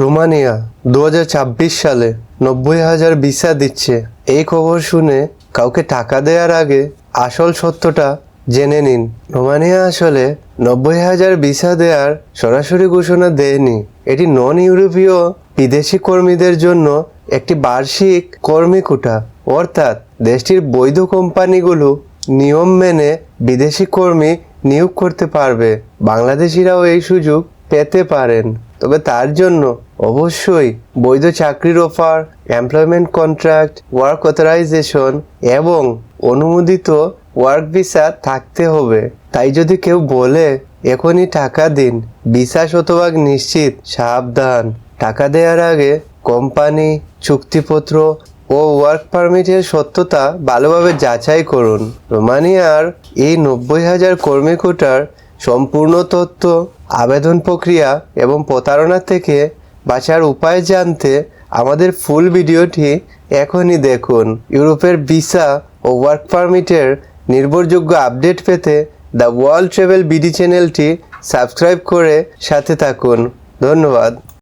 Romania 2026 সালে 90,000 visa দিচ্ছে। এই খবর শুনে কাউকে টাকা দেওয়ার আগে আসল সত্যটা জেনে নিন। রোমানিয়া আসলে 90,000 ভিসা দেওয়ার সরাসরি ঘোষণা দেয়নি। এটি নন ইউরোপীয় বিদেশি কর্মীদের জন্য একটি বার্ষিক কর্মী কোটা, অর্থাৎ দেশটির বৈধ কোম্পানিগুলো নিয়ম মেনে বিদেশি কর্মী নিয়োগ করতে পারবে। বাংলাদেশিরাও এই সুযোগ পেতে পারেন, তবে তার জন্য অবশ্যই বৈধ চাকরির offer, employment contract, work authorisation এবং অনুমোদিত ওয়ার্ক ভিসা থাকতে হবে। তাই যদি কেউ বলে এখনই টাকা দিন, ভিসা শতভাগ নিশ্চিত, সাবধান। টাকা দেওয়ার আগে কোম্পানি, চুক্তিপত্র ও ওয়ার্ক পারমিটের সত্যতা ভালোভাবে যাচাই করুন। রোমানিয়ার এই 90,000 কর্মী কোটার সম্পূর্ণ তথ্য, আবেদন প্রক্রিয়া এবং প্রতারণা থেকে বাঁচার উপায় জানতে আমাদের ফুল ভিডিওটি এখনই দেখুন। ইউরোপের ভিসা ও ওয়ার্ক পারমিটের নির্ভরযোগ্য আপডেট পেতে দ্য ওয়ার্ল্ড ট্রাভেল বিডি চ্যানেলটি সাবস্ক্রাইব করে সাথে থাকুন। ধন্যবাদ।